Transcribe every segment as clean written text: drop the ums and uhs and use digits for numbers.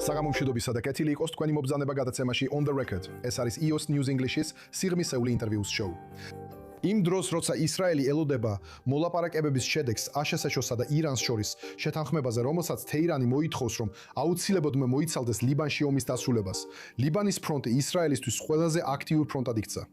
საგამომშვიდობისა და კეთილი იყოს თქვენი მობრძანება გადაცემაში On the Record. ეს არის EOS News English-ის სიღრმისეული ინტერვიუს შოუ. იმ დროს, როცა ისრაელი ელოდება მოლაპარაკებების შედეგს აშშ-სა და ირანს შორის შეთანხმებაზე, რომელსაც თეირანი მოითხოვს, რომ აუცილებლად მოიცალდეს ლიბანში ომის დასრულებას, ლიბანის ფრონტი ისრაელისთვის ყველაზე აქტიურ ფრონტად იქცა.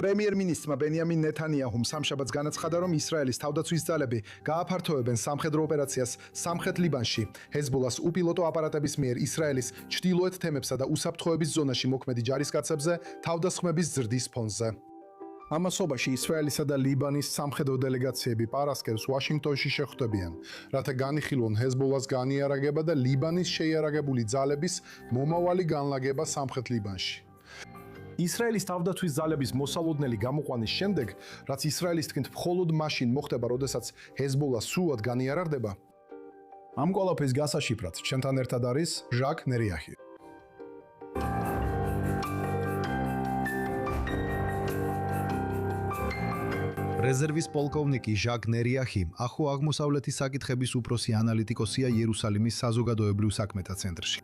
პრემიერ-მინისტრმა ბენიამინ ნეთანიაჰუმ სამშაბათს განაცხადა, რომ ისრაელის თავდაცვის ძალები გააფართოვებენ სამხედრო ოპერაციას სამხრეთ ლიბანში, ჰეზბოლას უპილოტო აპარატების მიერ ისრაელის ჩრდილოეთ თემებსა და უსაფრთხოების ზონაში მოქმედი ჯარისკაცებზე თავდასხმების ზრდის ფონზე. ამასობაში ისრაელისა და ლიბანის სამხედრო დელეგაციები პარასკევს ვაშინგტონში შეხვდებიან, რათა განიხილონ ჰეზბოლას განიარაგება და ლიბანის შეიარაღებული ძალების მომავალი განლაგება სამხრეთ ლიბანში. ისრაელის თავდაცვის ძალების მოსალოდნელი გამოყვანის შემდეგ, რაც ისრაელის თქმით მხოლოდ მაშინ მოხდება, როდესაც ჰეზბოლა სრულად განიარარდება, ამ ყველაფრის გასაშიფრად ჩვენთან ერთად არის ჟაკ ნერიაჰი. რეზერვის პოლკოვნიკი ჟაკ ნერიაჰი ახლო აღმოსავლეთის საკითხების უფროსი ანალიტიკოსია იერუსალიმის საზოგადოებრივ საქმეთა ცენტრში.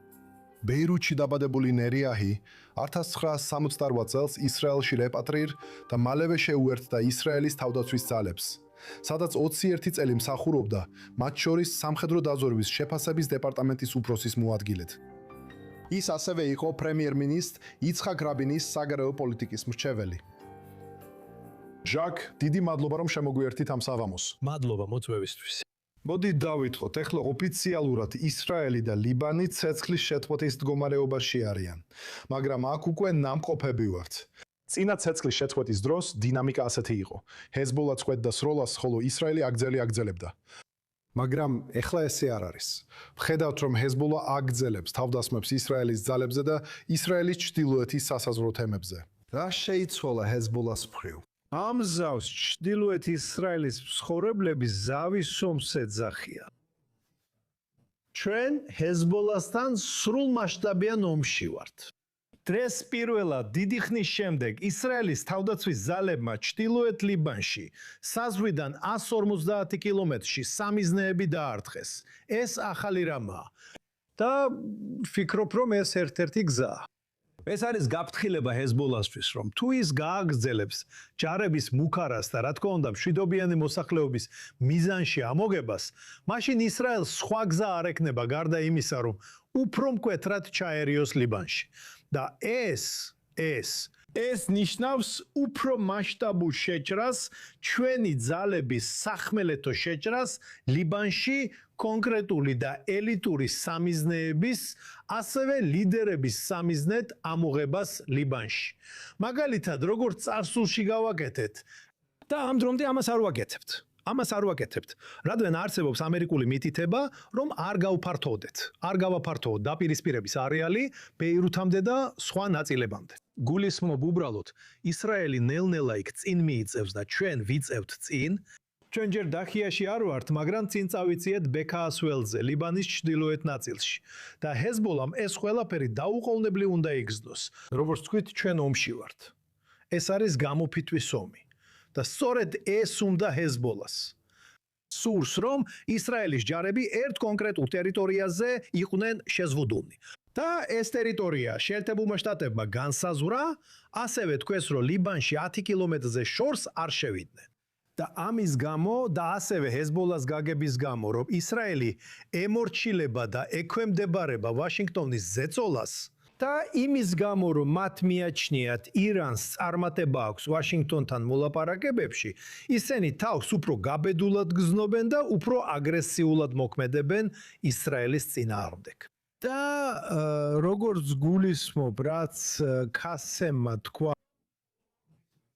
ბეირუთში დაბადებული ნერიაჰი 1968 წელს ისრაელში რეპატრირ და მალევე შეუერთდა ისრაელის თავდაცვის ძალებს, სადაც 21 წელი მსახურობდა, მათ შორის სამხედრო დაზვერვის შეფასების დეპარტამენტის უფროსის მოადგილედ. ის ასევე იყო პრემიერ-მინისტრ იცხაკ რაბინის საგარეო პოლიტიკის მრჩეველი. ჟაკ, დიდი მადლობა, რომ შემოგვიერთით ამ საღამოს. მადლობა მოწვევისთვის. მოდით დავითხოთ, ეხლა ოფიციალურად ისრაელი და ლიბანი ცეცხლის შეწყვეტის მდგომარეობაში არიან, მაგრამ აქ უკვე ნამყოფები ვართ. წინა ცეცხლის შეწყვეტის დროს დინამიკა ასეთი იყო. ჰეზბოლა წყვეტდა სროლას, ხოლო ისრაელი აგრძელებდა. მაგრამ ეხლა ესე არ არის. ვხედავთ, რომ ჰეზბოლა აგრძელებს თავდასხმებს ისრაელის ძალებზე და ისრაელის ჩრდილოეთის სასაზღვრო თემებზე. რა შეიცვალა ჰეზბოლას მხრივ? ამ ზავს ჩრდილოეთ ისრაელის მსხორებლების ზავის ომს ეძახიან. ჩვენ ჰეზბოლასთან სრულმასშტაბიან ომში ვართ. დღეს პირველად დიდი ხნის შემდეგ ისრაელის თავდაცვის ძალებმა ჩრდილოეთ ლიბანში საზღვიდან 150 კილომეტრში სამიზნეები დაარტყეს. ეს ახალი რამაა და ვფიქრობ, რომ ეს ერთ-ერთი გზაა. ეს არის გაფრთხილება ჰეზბოლასთვის, რომ თუ ის გააგრძელებს ჯარების მუქარას და რა თქმა უნდა მშვიდობიანი მოსახლეობის მიზანში ამოგებას, მაშინ ისრაელს სხვა გზა არ ექნება გარდა იმისა, რომ უფრო მკვეთრად ჩაერიოს ლიბანში. და ეს ნიშნავს უფრო მასშტაბურ შეჭრას, ჩვენი ძალების სახმელეთო შეჭრას ლიბანში, კონკრეტული და ელიტური სამიზნეების, ასევე ლიდერების სამიზნედ ამოღებას ლიბანში. მაგალითად, როგორც წარსულში გავაკეთეთ და ამ დრომდე ამას არ ვაკეთებთ. რადგან არსებობს ამერიკული მითითება, რომ არ გავაფართოვოთ დაპირისპირების არეალი ბეირუთამდე და სხვა ნაწილებამდე. გულისხმობ უბრალოდ, ისრაელი ნელ-ნელა იქ წინ მიიწევს და ჩვენ ვიწევთ წინ. ჩვენ ჯერ დახიაში არ ვართ, მაგრამ წინ წავიციეთ ბექაას ველზე, ლიბანის ჩრდილოეთ ნაწილში. და ჰეზბოლამ ეს ყველაფერი დაუყოვნებლი უნდა იგრძნოს. როგორც თქვით, ჩვენ ომში ვართ. ეს არის გამოფიტვის ომი. და სწორედ ეს უნდა ჰეზბოლას. სურს, რომ ისრაელის ჯარები ერთ კონკრეტულ ტერიტორიაზე იყვნენ შეზღუდულნი. და ეს ტერიტორია შეერთებულმა შტატებმა განსაზღვრა, ასევე თქვეს, რომ ლიბანში 10 კილომეტრზე შორს არ შევიდნენ. და ამის გამო და ასევე ჰეზბოლას გაგების გამო, რომ ისრაელი ემორჩილება და ექვემდებარება ვაშინგტონის ზეწოლას და იმის გამო, რომ მათ მიაჩნიათ ირანს წარმატება აქვს ვაშინგტონთან მოლაპარაკებებში, ისინი თავს უფრო გაბედულად გრძნობენ და უფრო აგრესიულად მოქმედებენ ისრაელის წინააღმდეგ. და როგორც გულისხმობ, რაც ქასემმა თქვა,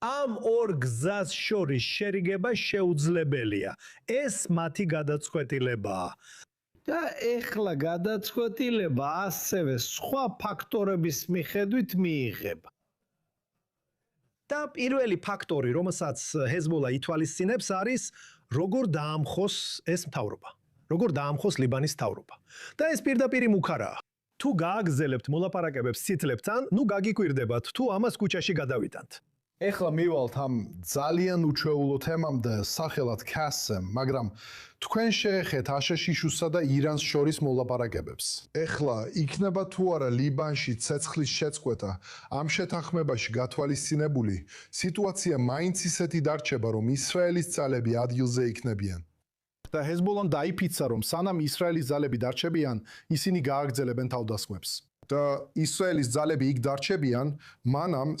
ამ ორ გზას შორის შერიგება შეუძლებელია. ეს მათი გადაწყვეტილებაა. და ეხლა გადაწყვეტილება ასევე სხვა ფაქტორების მიხედვით მიიღება. და პირველი ფაქტორი, რომელსაც ჰეზბოლა ითვალისწინებს, არის როგორ დაამხოს ეს მთავრობა. როგორ დაამხოს ლიბანის მთავრობა. და ეს პირდაპირი მუქარაა. თუ გააგრძელებთ მოლაპარაკებებს ცითლებთან, გაგიკვირდებათ, თუ ამას ქუჩაში გადავიტანთ. ეხლა მივალთ ამ ძალიან უჩვეულო თემამდე სახელად CAS-ზე, მაგრამ თქვენ შეეხეთ აშშ-ისა და ირანს შორის მოლაპარაკებებს. ეხლა იქნება თუ არა ლიბანში ცეცხლის შეწყვეტა ამ შეთანხმებაში გათვალისწინებული, სიტუაცია მაინც ისეთი დარჩება, რომ ისრაელის ძალები ადგილზე იქნებიან. და ჰეზბოლამ დაიფიცა, რომ სანამ ისრაელის ძალები დარჩებიან, ისინი გააგრძელებენ თავდასხმებს. და ისრაელის ძალები იქ დარჩებიან,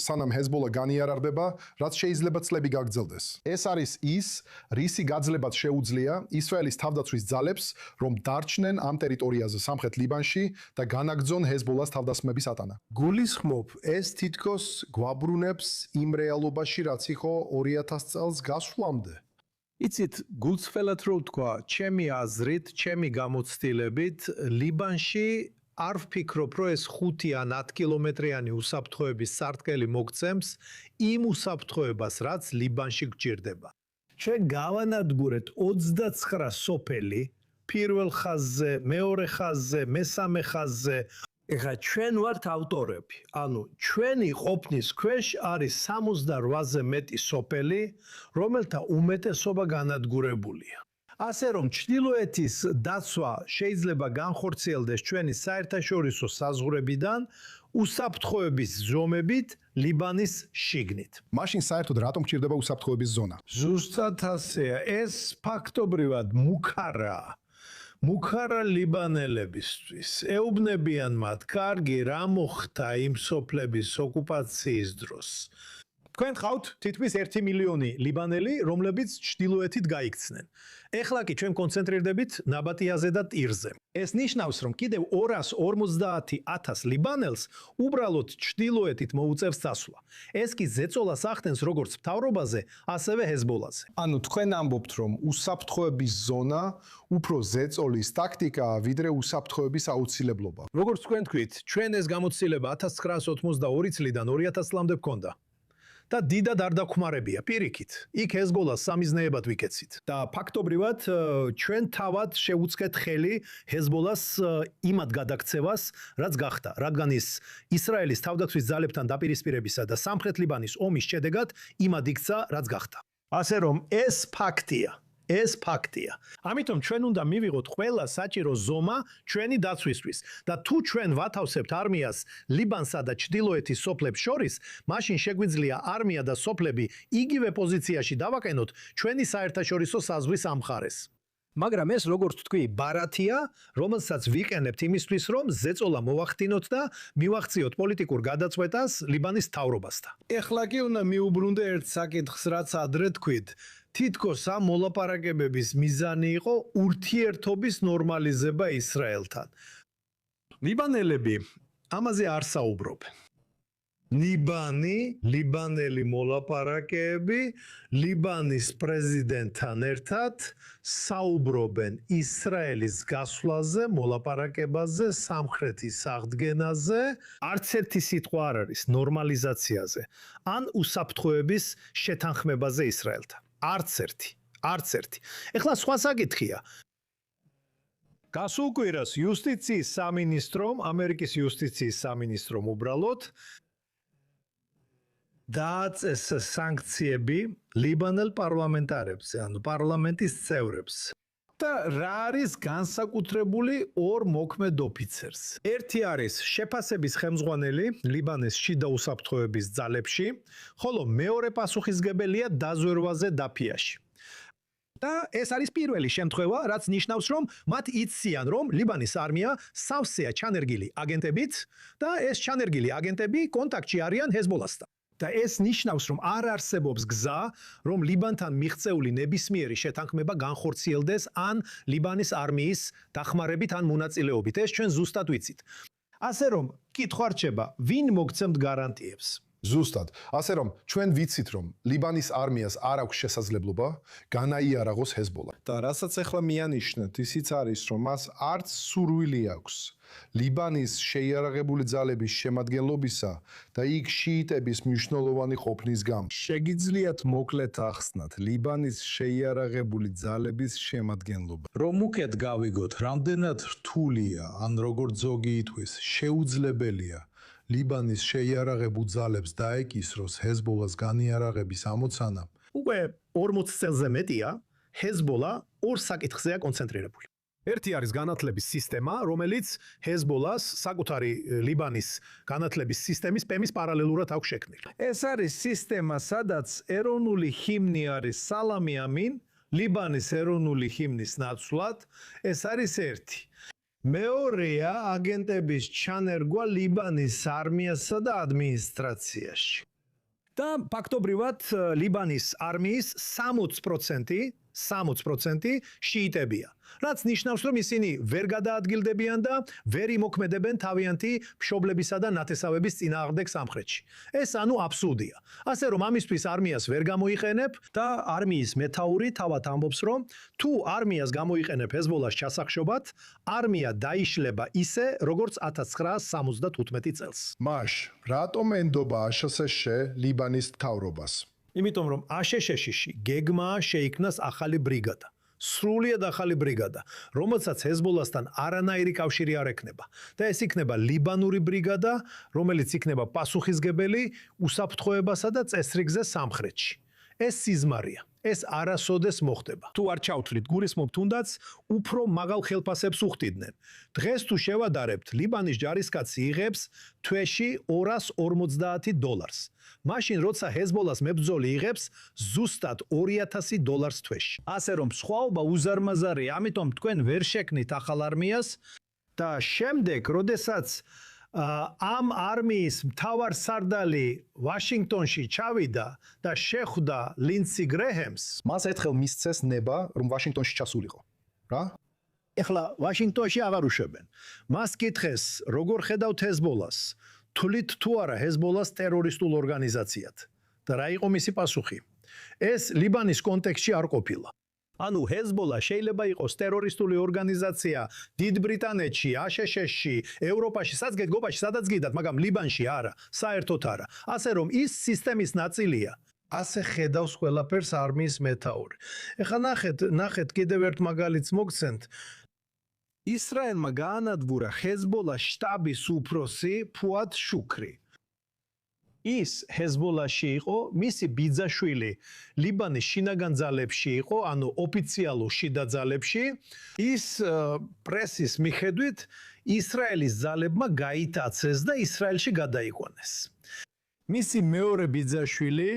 სანამ ჰეზბოლა განიარარდება, რაც შეიძლება წლები გაგრძელდეს. ეს არის ის, რისი გაძლებას შეუძლია ისრაელის თავდაცვის ძალებს, რომ დარჩნენ ამ ტერიტორიაზე სამხრეთ ლიბანში და განაგრძონ ჰეზბოლას თავდასხმების ატანა. გულისხმობ, ეს თითქოს გვაბრუნებს იმ რეალობაში, რაც იყო 2000 წელს გასვლამდე. იცით, გულწრფელად რო ვთქვა, ჩემი აზრით, ჩემი გამოცდილებით, ლიბანში არ ვფიქრობ, რომ ეს 5 ან 10 კილომეტრიანი უსაფრთხოების სარტყელი მოგცემს იმ უსაფრთხოებას, რაც ლიბანში გჭირდება. ჩვენ გავანადგურეთ 29 სოფელი, პირველ ხაზზე, მეორე ხაზზე, მესამე ხაზზე. ეხლა ჩვენ ვართ ავტორები. ანუ ჩვენი ყოფნის ქვეშ არის 68-ზე მეტი სოფელი, რომელთა უმეტესობა განადგურებულია. ასე რომ ჩრდილოეთის დაცვა შეიძლება განხორციელდეს ჩვენი საერთაშორისო საზღვრებიდან უსაფრთხოების ზომებით ლიბანის შიგნით. მაშინ საერთოდ რატომ გჭირდება უსაფრთხოების ზონა? ზუსტად ასეა. ეს ფაქტობრივად მუქარა ლიბანელებისთვის. ეუბნებიან მათ, კარგი, რა მოხდა იმ სოფლების ოკუპაციის დროს. თქვენ ხავთ თითქმის 1 მილიონი ლიბანელი, რომლებიც ჩრდილოეთით გაიქცნენ. ეხლა კი ჩვენ კონცენტრირდებით ნაბატიაზე და ტირზე. ეს ნიშნავს, რომ კიდევ 250,000 ლიბანელს უბრალოდ ჩრდილოეთით მოუწევს წასვლა. ეს კი ზეწოლას ახდენს როგორც მთავრობაზე, ასევე ჰეზბოლაზე. ანუ თქვენ ამბობთ, რომ უსაფრთხოების ზონა უფრო ზეწოლის ტაქტიკაა, ვიდრე უსაფრთხოების აუცილებლობა. როგორც თქვენ თქვით, ჩვენ ეს გამოცდილება 1982 წლიდან 2000 წლამდე გქონდა. და დიდად არ დაგხმარებია პირიქით. იქ ჰეზბოლას სამიზნეებად ვიკეცით. და ფაქტობრივად ჩვენ თავად შევუწყეთ ხელი ჰეზბოლას იმად გადაქცევას, რაც გახდა, რადგან ის ისრაელის თავდაცვის ძალებთან დაპირისპირებისა და სამხრეთ ლიბანის ომის შედეგად იმად იქცა, რაც გახდა. ასე რომ ეს ფაქტია. ეს ფაქტია. ამიტომ ჩვენ უნდა მივიღოთ ყველა საჭირო ზომა ჩვენი დაცვისთვის და თუ ჩვენ ვათავსებთ არმიას ლიბანსა და ჩრდილოეთის სოფლებს შორის, მაშინ შეგვიძლია არმია და სოფლები იგივე პოზიციაში დავაყენოთ ჩვენი საერთაშორისო საზღვრის ამ მხარეს. მაგრამ ეს როგორც თქვი, ბარათია, რომელსაც ვიყენებთ იმისთვის, რომ ზეწოლა მოვახდინოთ და მივახციოთ პოლიტიკურ გადაწყვეტას ლიბანის მთავრობასთან. ეხლა კი უნდა მიუბრუნდე ერთ საკითხს, რაც ადრე თქვით. თითქოს ამ მოლაპარაკებების მიზანი იყო ურთიერთობის ნორმალიზება ისრაელთან. ლიბანელები ამაზე არ საუბრობენ. ლიბანელი მოლაპარაკეები ლიბანის პრეზიდენტთან ერთად საუბრობენ ისრაელის გასვლაზე, მოლაპარაკებაზე, სამხრეთის აღდგენაზე, არც ერთი სიტყვა არ არის ნორმალიზაციაზე ან უსაფრთხოების შეთანხმებაზე ისრაელთან. არც ერთი. ეხლა სხვა საკითხია. გასულ კვირას იუსტიციის სამინისტრომ, ამერიკის იუსტიციის სამინისტრომ უბრალოდ დააწესა სანქციები ლიბანელ პარლამენტარებზე, ანუ პარლამენტის წევრებს. და რა არის განსაკუთრებული ორ მოქმედ ოფიცერს. ერთი არის შეფასების ხელმძღვანელი ლიბანის შიდა უსაფრთხოების ძალებში, ხოლო მეორე პასუხისგებელია დაზვერვაზე დაფიაში. და ეს არის პირველი შემთხვევა, რაც ნიშნავს, რომ მათ იციან, რომ ლიბანის არმია სავსეა ჩანერგილი აგენტებით და ეს ჩანერგილი აგენტები კონტაქტში არიან ჰეზბოლასთან. და ეს ნიშნავს, რომ არ არსებობს გზა, რომ ლიბანთან მიღწეული ნებისმიერი შეთანხმება განხორციელდეს ან ლიბანის არმიის დახმარებით ან მონაწილეობით. ეს ჩვენ ზუსტად ვიცით. ასე რომ, კითხვა რჩება, ვინ მოგცემთ გარანტიებს? ზუსტად. ასე რომ, ჩვენ ვიცით, რომ ლიბანის არმიას არ აქვს შესაძლებლობა განაიარაღოს ჰეზბოლა. და რასაც ახლა მიანიშნეთ, ისიც არის, რომ მას არც სურვილი აქვს ლიბანის შეიარაღებული ძალების შემადგენლობისა და იქ შიიტების მნიშვნელოვანი ყოფნის გამო. შეგიძლიათ მოკლედ ახსნათ ლიბანის შეიარაღებული ძალების შემადგენლობა. რომ უკეთ გავიგოთ, რამდენად რთულია, ან როგორც ზოგი ითქვის, შეუძლებელია ლიბანის შეიარაღებულ ძალებს დაეკისროს ჰეზბოლას განიარაღების ამოცანა. უკვე 40 წელზე მეტია ჰეზბოლა ორ საკითხზეა კონცენტრირებული. ერთი არის განათლების სისტემა, რომელიც ჰეზბოლას საკუთარი ლიბანის განათლების სისტემის პემის პარალელურად აქვს შექმნილი. ეს არის სისტემა, სადაც ეროვნული ჰიმნი არის სალამი ამინ, ლიბანის ეროვნული ჰიმნის ნაცვლად, ეს არის ერთი. მეორეა აგენტების ჩანერგვა ლიბანის არმიასა და ადმინისტრაციაში. და ფაქტობრივად ლიბანის არმიის 60% შიიტებია. რაც ნიშნავს, რომ ისინი ვერ გადაადგილდებიან და ვერ იმოქმედებენ თავიანთი მშობლებისა და ნათესავების წინააღმდეგ სამხრეთში. ეს ანუ აბსურდია. ასე რომ ამისთვის არმიას ვერ გამოიყენებ და არმიის მეთაური თავად ამბობს, რომ თუ არმიას გამოიყენებ ჰეზბოლას ჩასახშობად, არმია დაიშლება ისე, როგორც 1975 წელს. მაშ, რატომ ენდობა აშშ-ში ლიბანის მთავრობას? იმიტომ რომ აშშ-ში გეგმაა შეიქმნას ახალი ბრიგადა. სრულიად ახალი ბრიგადა, რომელსაც ჰეზბოლასთან არანაირი კავშირი არ ექნება და ეს იქნება ლიბანური ბრიგადა, რომელიც იქნება პასუხისგებელი უსაფრთხოებასა და წესრიგზე სამხრეთში. ეს სიზმარია. ეს არასოდეს მოხდება. თუ არ ჩავთვლით გულისმობ თუნდაც უფრო მაღალ ხელფასებს უხდიდნენ. დღეს თუ შევადარებთ, ლიბანის ჯარისკაცი იღებს თვეში $250. მაშინ როცა ჰეზბოლას მებრძოლი იღებს ზუსტად $2000 თვეში. ასე რომ სხვაობა უზარმაზარია, ამიტომ თქვენ ვერ შექმნით ახალ არმიას და შემდეგ, როდესაც ამ არმიის მთავარსარდალი ვაშინგტონში ჩავიდა და შეხვდა ლინდსი გრეჰემს, მას ერთხელ მისცეს ნება, რომ ვაშინგტონში ჩასულიყო. რა? ეხლა ვაშინგტონში აღარ უშვებენ. მას კითხეს, როგორ ხედავთ ჰეზბოლას? თვლით თუ არა ჰეზბოლას ტერორისტულ ორგანიზაციად? და რა იყო მისი პასუხი? ეს ლიბანის კონტექსტში არ ყოფილა. ანუ ჰეზბოლა შეიძლება იყოს ტერორისტული ორგანიზაცია დიდ ბრიტანეთში, აშშ-ში, ევროპაში, საგეგმობაში, სადაც გიდათ, მაგრამ ლიბანში არა, საერთოდ არა. ასე რომ ის სისტემის ნაწილია. ასე ხედავს ყველაფერს არმიის მეთაური. ეხლა ნახეთ კიდევ ერთ მაგალითს მოგცემთ. ისრაელმა გაანადგურა ჰეზბოლას შტაბის უფროსი ფუად შუქრი. ის ჰეზბოლაში იყო, მისი ბიძაშვილი ლიბანის შინაგან ძალებში იყო, ანუ ოფიციალურ შიდა ძალებში. ის პრესის მიხედვით ისრაელის ძალებმა გაიტაცეს და ისრაელში გადაიყვანეს. მისი მეორე ბიძაშვილი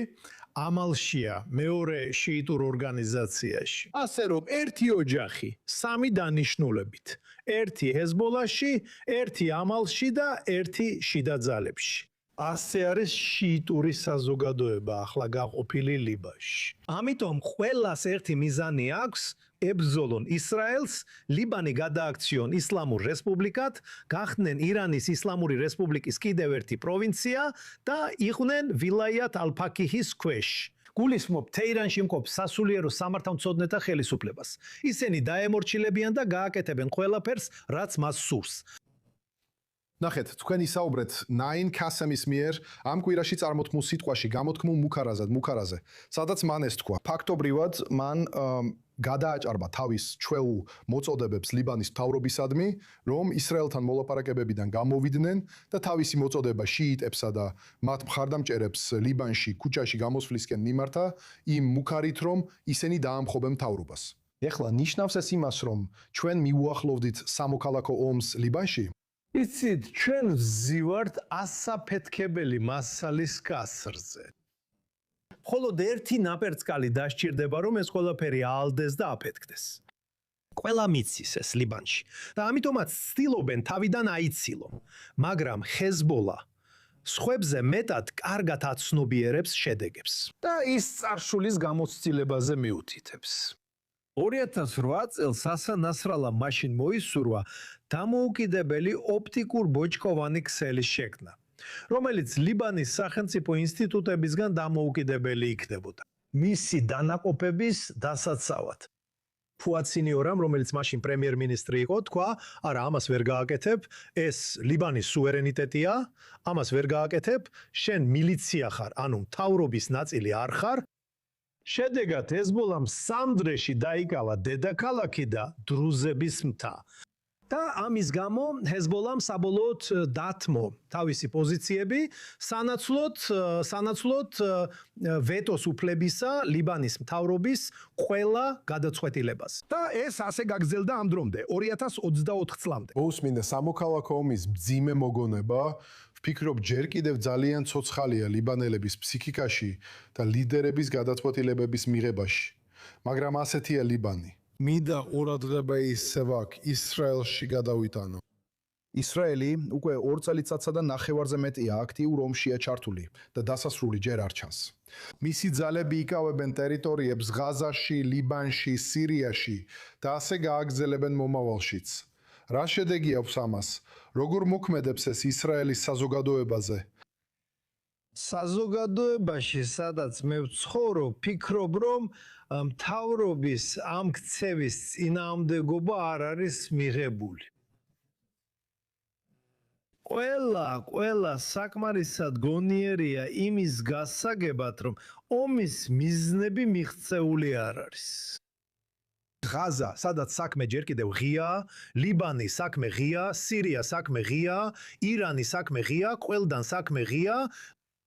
ამალშია, მეორე შიიტურ ორგანიზაციაში. ასე რომ ერთი ოჯახი, სამი დანიშნულებით. ერთი ჰეზბოლაში, ერთი ამალში და ერთი შიდა ძალებში. ასე არის შიიტური საზოგადოება ახლა გაყოფილი ლიბანში. ამიტომ ყველას ერთი მიზანი აქვს ებრძოლონ ისრაელს, ლიბანი გადააქციონ ისლამურ რესპუბლიკად, გახდნენ ირანის ისლამური რესპუბლიკის კიდევ ერთი პროვინცია და იყვნენ ვილაიათ ალ-ფაკიჰის ქვეშ. გულისმობ თეირანში მყოფ სასულიერო სამართალმცოდნეთა ხელისუფლებას. ისინი დაემორჩილებიან და გააკეთებენ ყველაფერს, რაც მას სურს. ნახეთ, თქვენ ისაუბრეთ ნაინ კასემის მიერ ამ კვირაში წარმოთქმულ სიტყვაში გამოთქმულ მუქარაზე, სადაც მან ეს თქვა. ფაქტობრივად მან გადააჭარბა თავის ჩვეულ მოწოდებებს ლიბანის მთავრობისადმი, რომ ისრაელთან მოლაპარაკებებიდან გამოვიდნენ და თავისი მოწოდება შიიტებსა და მათ მხარდამჭერებს ლიბანში ქუჩაში გამოსვლისკენ მიმართა იმ მუქარით, რომ ისინი დაამხობენ მთავრობას. ეხლა ნიშნავს ეს იმას, რომ ჩვენ მიუახლოვდით სამოქალაქო ომს ლიბანში? იცით, ჩვენ ვზივართ ასაფეთქებელი მასალის გასრზე. მხოლოდ ერთი ნაპერწკალი დასჭირდება, რომ ეს ყველაფერი აალდეს და აფეთქდეს. ყველა მიცის ეს ლიბანში და ამიტომაც ცდილობენ თავიდან აიცილონ, მაგრამ ჰეზბოლა სხვებზე მეტად კარგად აცნობიერებს შედეგებს და ის წარსულის გამოცდილებაზე მიუთითებს. 2008 წელს ჰასან ნასრალა მაშინ მოისურვა დამოუკიდებელი ოპტიკურ ბოჭკოვანი ქსელის შექმნა, რომელიც ლიბანის სახელმწიფო ინსტიტუტებისგან დამოუკიდებელი იქნებოდა. მისი დანაყოფების დასაცავად. ფუად სინიორამ, რომელიც მაშინ პრემიერ-მინისტრი იყო, თქვა, არა, ამას ვერ გააკეთებ, ეს ლიბანის სუვერენიტეტია, ამას ვერ გააკეთებ, შენ მილიცია ხარ, ანუ მთავრობის ნაწილი არ ხარ. შედეგად ჰეზბოლამ სამ დღეში დაიკავა დედაქალაქი და დრუზების მთა. და ამის გამო ჰეზბოლამ საბოლოოდ დათმო თავისი პოზიციები სანაცვლოდ ვეტოს უფლებისა ლიბანის მთავრობის ყველა გადაწყვეტილებას. და ეს ასე გაგრძელდა ამ დრომდე 2024 წლამდე. მოусმინდა სამოქალაქო ომის მძიმე მოგონება, ვფიქრობ ჯერ კიდევ ძალიან ცოცხალია ლიბანელების ფსიქიკაში და ლიდერების გადაწყვეტილებების მიღებაში. მაგრამ ასეთია ლიბანი. მინდა ყურადღება ისევ აქ ისრაელში გადავიტანო. ისრაელი უკვე 2 წელიწადსა და ნახევარზე მეტია აქტიურ ომშია ჩართული და დასასრული ჯერ არ ჩანს. მისი ძალები იკავებენ ტერიტორიებს ღაზაში, ლიბანში, სირიაში და ასე გააგრძელებენ მომავალშიც. რა შედეგი აქვს ამას? როგორ მოქმედებს ეს ისრაელის საზოგადოებაზე? საზოგადოებაში, სადაც მე ვცხოვრობ, ფიქრობ, რომ მთავრობის ამ ქცევის წინააღმდეგობა არ არის მიღებული. ყველა საკმარისად გონიერია იმის გასაგებად, რომ ომის მიზნები მიღწეული არ არის. ღაზა, სადაც საქმე ჯერ კიდევ ღიაა, ლიბანი საქმე ღიაა, სირია საქმე ღიაა, ირანი საქმე ღიაა, ყველგან საქმე ღიაა.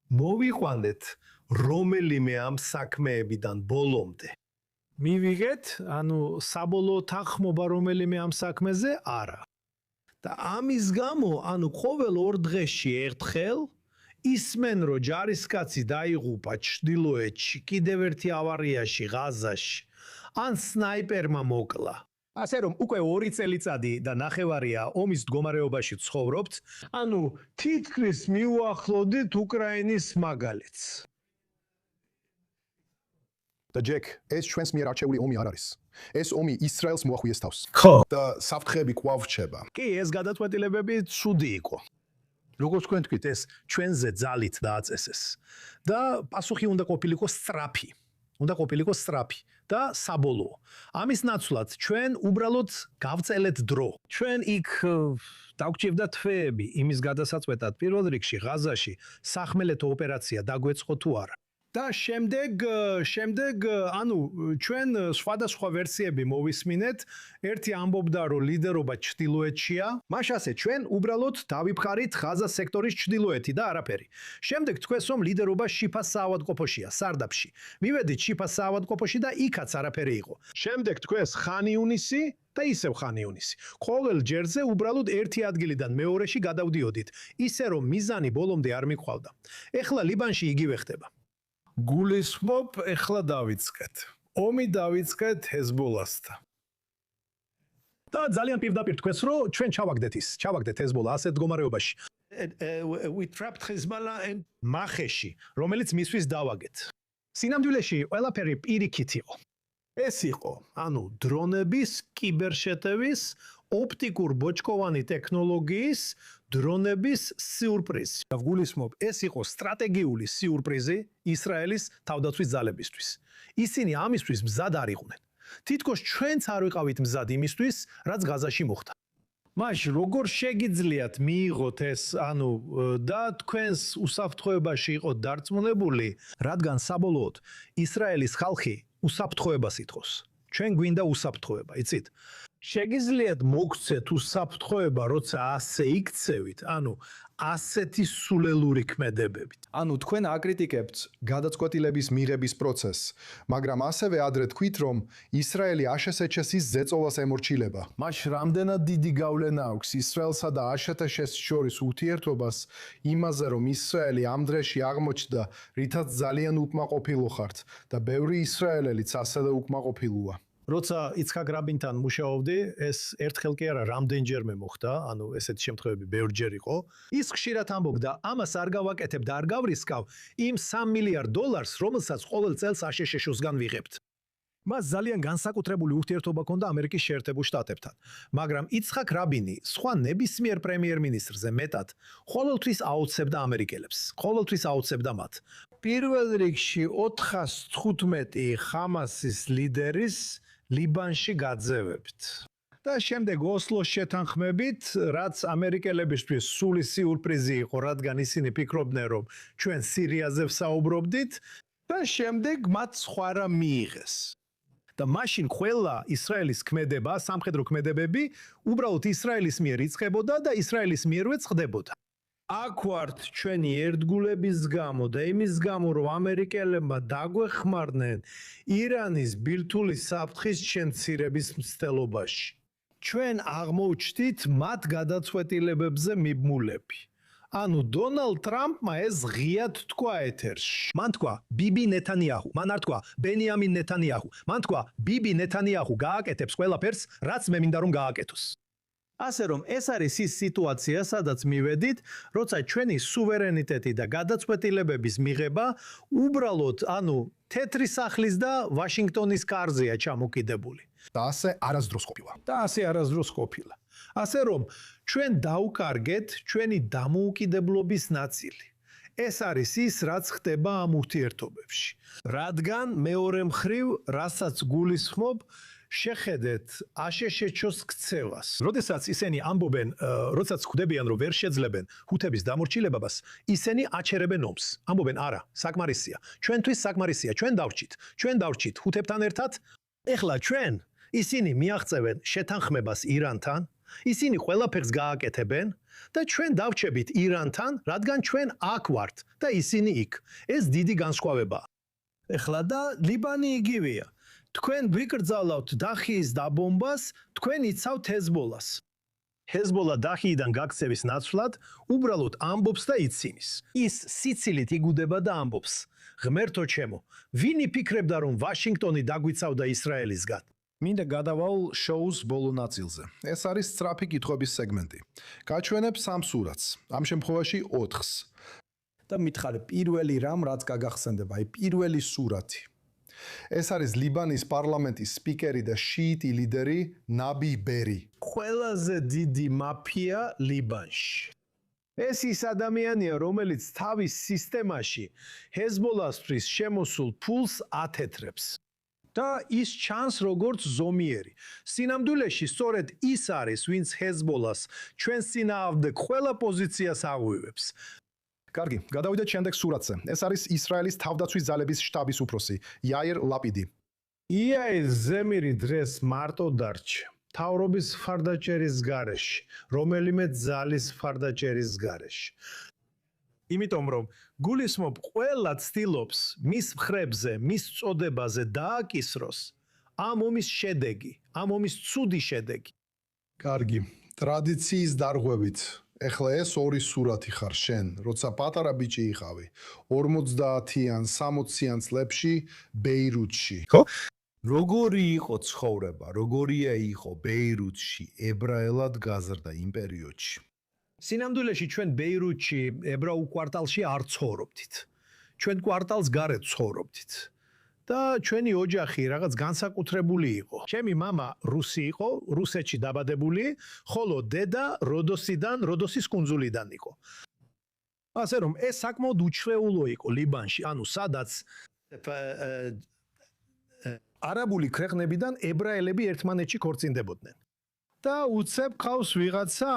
მოვიყვანეთ რომელიმე ამ საქმეებიდან ბოლომდე. მივიღეთ, საბოლოო თანხმობა რომელიმე ამ საქმეზე არა. და ამის გამო, ყოველ 2 დღეში ერთხელ ისმენ, რომ ჯარისკაცი დაიღუპა ჩრდილოეთში, კიდევ ერთი ავარიაში ღაზაში, ან სნაიპერმა მოკლა. ასე რომ უკვე 2 წელიწადი და ნახევარია ომის მდგომარეობაში ცხოვრობთ. თითქმის მიუახლოვდით უკრაინის მაგალითს. და ჯეკ, ეს ჩვენს მიერ არჩეული ომი არ არის. ეს ომი ისრაელს მოახვიეს თავს. ხო. და საფრთხეები კვლავ რჩება. კი, ეს გადაწყვეტილებები ცუდი იყო. როგორც თქვენ თქვით, ეს ჩვენზე ძალით დააწესეს. და პასუხი უნდა ყოფილიყო სწრაფი. და საბოლოო. ამის ნაცვლად ჩვენ უბრალოდ გავწელეთ დრო. ჩვენ იქ დაგვჭირდა თვეები იმის გადასაწყვეტად პირველ რიგში ღაზაში სახმელეთო ოპერაცია დაგვეწყო თუ არა. და შემდეგ ჩვენ სხვადასხვა ვერსიები მოვისმინეთ. ერთი ამბობდა, რომ ლიდერობა ჩრდილოეთშია. მაშ ასე ჩვენ უბრალოდ დავიფხარით ღაზას სექტორის ჩრდილოეთი და არაფერი. შემდეგ თქვენს რომ ლიდერობა შიფას საავადმყოფოშია, სარდაფში. მივედით შიფას საავადმყოფოში და იქაც არაფერი იყო. შემდეგ თქვენს ხანი იუნისი და ისევ ხანი იუნისი. ყოველ ჯერზე უბრალოდ ერთი ადგილიდან მეორეში გადავდიოდით, ისე რომ მიზანი ბოლომდე არ მიყვავდა. ეხლა ლიბანში იგივე ხდება. გულისხმობ, ეხლა დავიწყეთ. ომი დავიწყეთ ჰეზბოლასთან. და ძალიან პირდაპირ თქვენს რომ ჩვენ ჩავაგდეთ ჰეზბოლა ასეთ მდგომარეობაში. We trapped Hezbollah and მახეში, რომელიც მისთვის დავაგეთ. სინამდვილეში ყველაფერი პირიქით იყო. ეს იყო, დრონების, კიბერშეტევის, ოპტიკურ ბოჭკოვანი ტექნოლოგიის, დრონების სიურპრიზი. გულისხმობ, ეს იყო სტრატეგიული სიურპრიზი ისრაელის თავდაცვის ძალებისთვის. ისინი ამისთვის მზად არ იყვნენ. თითქოს ჩვენც არ ვიყავით მზად იმისთვის, რაც ღაზაში მოხდა. მაშ როგორ შეგიძლიათ მიიღოთ ეს, და თქვენს უსაფრთხოებაში იყოთ დარწმუნებული, რადგან საბოლოოდ ისრაელის ხალხი უსაფრთხოებას ითხოვს. ჩვენ გვინდა უსაფრთხოება, იცით? შეგიძლიათ მოგცეთ უსაფრთხოება, როცა ასე იქცევით, ასეთი სულელური ქმედებებით. თქვენ აკრიტიკებთ გადაწყვეტილების მიღების პროცესს, მაგრამ ასევე ადრე თქვით, რომ ისრაელი აშშ-ის ზეწოლას ემორჩილება. მაშ რამდენად დიდი გავლენა აქვს ისრაელსა და აშშ-ს შორის ურთიერთობას იმაზე, რომ ისრაელი ამ დღეში აღმოჩნდა, რითაც ძალიან უკმაყოფილო ხართ და ბევრი ისრაელელიც ასევე უკმაყოფილოა. როცა იცხაკ რაბინთან მუშაობდი, ეს ერთხელ კი არა, რამდენჯერმე მოხდა, ესეთი შემთხვევები ბევრჯერ იყო. ის ხშირად ამბობდა, ამას არ გავაკეთებ და არ გავრისკავ იმ $3 მილიარდ, რომელსაც ყოველ წელს აშშ-სგან ვიღებთ. მას ძალიან განსაკუთრებული ურთიერთობა ჰქონდა ამერიკის შეერთებულ შტატებთან, მაგრამ იცხაკ რაბინი სხვა ნებისმიერ პრემიერ-მინისტრზე მეტად ყოველთვის აოცებდა ამერიკელებს, ყოველთვის აოცებდა მათ. პირველ რიგში 415 ხამასის ლიდერის ლიბანში გაძევებით. და შემდეგ ოსლოს შეთანხმებით, რაც ამერიკელებისთვის სული სიურპრიზი იყო, რადგან ისინი ფიქრობდნენ, რომ ჩვენ სირიაზე ვსაუბრობდით, და შემდეგ მათ სხვა რა მიიღეს. და მაშინ ყველა ისრაელის ქმედება, სამხედრო ქმედებები უბრალოდ ისრაელის მიერ იწყებოდა და ისრაელის მიერვე წყდებოდა. აქ ვართ ჩვენი ერთგულების გამო და იმის გამო რომ ამერიკელებმა დაგვეხმარნენ ირანის ბირთვული საფრთხის შემცირების მცდელობაში. ჩვენ აღმოჩნდით მათ გადაწყვეტილებებზე მიბმულები. ანუ დონალდ ტრამპმა ეს ღიად თქვა ეთერში. მან თქვა ბიბი ნეთანიაჰუ, მან არ თქვა ბენიამინ ნეთანიაჰუ, მან თქვა ბიბი ნეთანიაჰუ გააკეთებს ყველაფერს, რაც მე მინდა რომ გააკეთოს. ასე რომ ეს არის ის სიტუაცია, სადაც მივედით, როცა ჩვენი სუვერენიტეტი და გადაწყვეტილებების მიღება უბრალოდ, თეთრი სახლის და ვაშინგტონის კარზეა ჩამოკიდებული. და ასე არასდროს ყოფილა. და ასე არასდროს ყოფილა. ასე რომ ჩვენ დავუკარგეთ ჩვენი დამოუკიდებლობის ნაწილი. ეს არის ის, რაც ხდება ამ ურთიერთობებში. რადგან მეორე მხრივ, რასაც გულისხმობ, შეხედეთ აშშ-ს ქცევას. როდესაც ისინი ამბობენ, როდესაც ხვდებიან, რომ ვერ შეძლებენ ჰუთების დამორჩილებებას, ისინი აჩერებენ ომს. ამბობენ, არა, საკმარისია. ჩვენთვის საკმარისია, ჩვენ დავრჩით ჰუთებთან ერთად. ეხლა ჩვენ ისინი მიაღწევენ შეთანხმებას ირანთან, ისინი ყველაფერს გააკეთებენ და ჩვენ დავრჩებით ირანთან, რადგან ჩვენ აქ ვართ და ისინი იქ. ეს დიდი განსხვავებაა. ეხლა და ლიბანი იგივეა. თქვენ ვიკრძალავთ დახიის დაბომბას, თქვენ იცავთ ჰეზბოლას. ჰეზბოლა დახიიდან გაქცევის ნაცვლად უბრალოდ ამბობს და იცინის. ის სიცილით იგუდება და ამბობს: ღმერთო ჩემო, ვინ იფიქრებდა რომ ვაშინგტონი დაგვიცავდა ისრაელისგან? მინდა გადავალ შოუს ბოლო ნაწილზე. ეს არის სწრაფი კითხვების სეგმენტი. გაჩვენებ 3 სურათს, ამ შემთხვევაში 4-ს. და მითხარებ პირველი რამ, რაც გაგახსენდება, პირველი სურათი. ეს არის ლიბანის პარლამენტის სპიკერი და შიიტი ლიდერი ნაბი ბერი. ყველაზე დიდი მაფია ლიბანში. ეს ის ადამიანია, რომელიც თავის სისტემაში ჰეზბოლასთვის შემოსულ ფულს ათეთრებს. და ის ჩანს როგორც ზომიერი. სინამდვილეში სწორედ ის არის, ვინც ჰეზბოლას ჩვენს წინააღმდეგ ყველა პოზიციას აღვივებს. კარგი, გადავიდეთ შემდეგ სურათზე. ეს არის ისრაელის თავდაცვის ძალების შტაბის უფროსი, იაირ ლაპიდი. იაირ ზემირი დღეს მარტო დარჩა. თავრობის მხარდაჭერის გარეშე, რომელიმე ძალის მხარდაჭერის გარეშე. იმიტომ რომ გულისხმობ ყველა ცდილობს მის მხრებზე, მის წოდებაზე დააკისროს ამ ომის შედეგი, ამ ომის ცუდი შედეგი. კარგი, ტრადიციის დარღვევით. ეხლა ეს ორი სურათი ხარ შენ, როცა პატარა ბიჭი იყავი, 50-იან, 60-იან წლებში ბეირუთში. ხო? როგორი იყო ცხოვრება, როგორია იყო ბეირუთში ებრაელად გაზრდა იმ პერიოდში? სინამდვილეში ჩვენ ბეირუთში ებრაულ კვარტალში არ ცხოვრობდით. ჩვენ კვარტალს გარეთ ცხოვრობდით. და ჩვენი ოჯახი რაღაც განსაკუთრებული იყო. ჩემი მამა რუსი იყო, რუსეთში დაბადებული, ხოლო დედა როდოსის კუნძულიდან იყო. ასე რომ ეს საკმაოდ უჩვეულო იყო ლიბანში, სადაც არაბული ქვეყნებიდან ებრაელები ერთმანეთში ქორწინდებოდნენ. და უცებ ყავს ვიღაცა,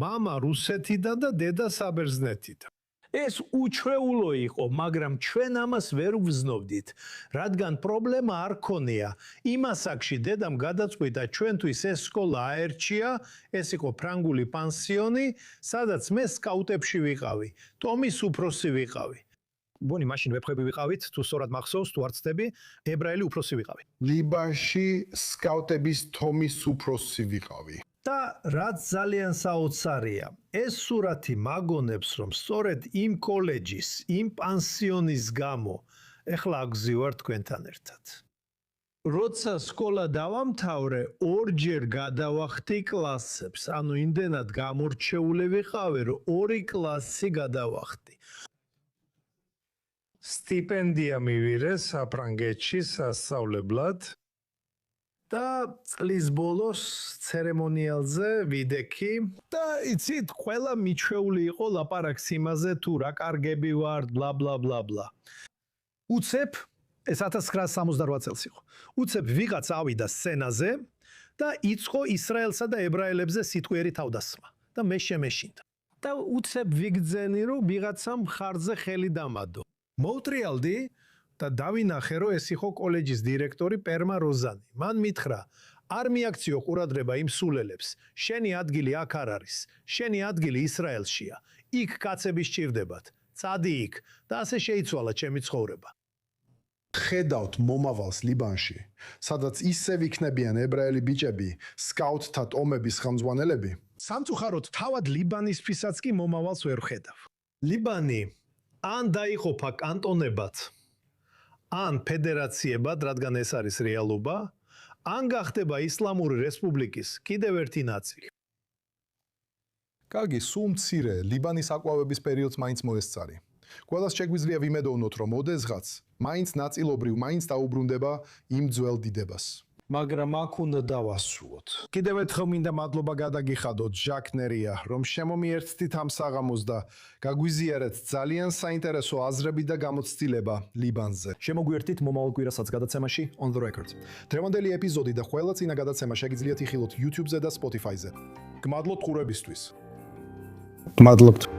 მამა რუსეთიდან და დედა საბერძნეთიდან. ეს უჩვეულო იყო, მაგრამ ჩვენ ამას ვერ ვგრძნობდით, რადგან პრობლემა არ ქონია. იმ ასაკში დედამ გადაწყვიტა ჩვენთვის ეს სკოლა აერჩია, ეს იყო ფრანგული პანსიონი, სადაც მე სკაუტებში ვიყავი, ტომის უფროსი ვიყავი. ბონი, მაშინ ვეფხვები ვიყავით, თუ სწორად მახსოვს, თუ არ ცდები, ებრაელი უფროსი ვიყავი. ლიბანში სკაუტების თომის უფროსი ვიყავი. და რაც ძალიან საოცარია, ეს სურათი მაგონებს, რომ სწორედ იმ კოლეჯის, იმ პანსიონის გამო ეხლა აგზივარ თქვენთან ერთად. როცა სკოლა დავამთავრე, ორჯერ გადავახტი კლასებს, იმდენად გამორჩეული ვიყავი, რომ 2 კლასი გადავახტი. სტიპენდია მივიღე საფრანგეთში სასწავლებლად. და წლის ბოლოს ცერემონიალზე ვიდექი და იცით, ყველა მიჩვეული იყო ლაპარაკს იმაზე, თუ რა კარგები ვართ, ბლა ბლა ბლა ბლა. უცებ ეს 1968 წელს იყო. უცებ ვიღაც ავიდა სცენაზე და იწყო ისრაელსა და ებრაელებზე სიტყვიერი თავდასხმა და მე შემეშინდა. და უცებ ვიგძენი, რომ ვიღაცა მხარზე ხელი დამადო. მოვტრიალდი, და დავინახე, რომ ეს იყო კოლეჯის დირექტორი პერმა როზანი. მან მითხრა, არ მიაქციო ყურადღება იმ სულელებს. შენი ადგილი აქ არ არის. შენი ადგილი ისრაელშია. იქ კაცები სჭირდებათ. წადი იქ და ასე შეიცვალა ჩემი ცხოვრება. ხედავთ მომავალს ლიბანში, სადაც ისევ იქნებიან ებრაელი ბიჭები, სკაუტთა ტომების ხელმძღვანელები. სამწუხაროდ თავად ლიბანისთვისაც კი მომავალს ვერ ვხედავ. ლიბანი ან დაიყოფა კანტონებად, ან ფედერაციებად, რადგან ეს არის რეალობა, ან გახდება ისლამური რესპუბლიკის კიდევ ერთი ნაწილი. კარგი, სულ მცირე ლიბანის აყვავების პერიოდს მაინც მოესწარი. ყველას შეგვიძლია ვიმედოვნოთ, რომ ოდესღაც მაინც ნაწილობრივ მაინც დაუბრუნდება იმ ძველ დიდებას. მაგრამ აქ უნდა დავასრულოთ. კიდევ ერთხელ მინდა მადლობა გადაგიხადოთ ჟაკნერია, რომ შემომიერთდით ამ საღამოს და გაგვიზიარეთ ძალიან საინტერესო აზრები და გამოცდილება ლიბანზე. შემოგვიერთდით მომავალ კვირასაც გადაცემაში On the Record. დღევანდელი ეპიზოდი და ყველა წინა გადაცემა შეგიძლიათ იხილოთ YouTube-ზე და Spotify-ზე. გმადლობთ ყურებისთვის. გმადლობთ.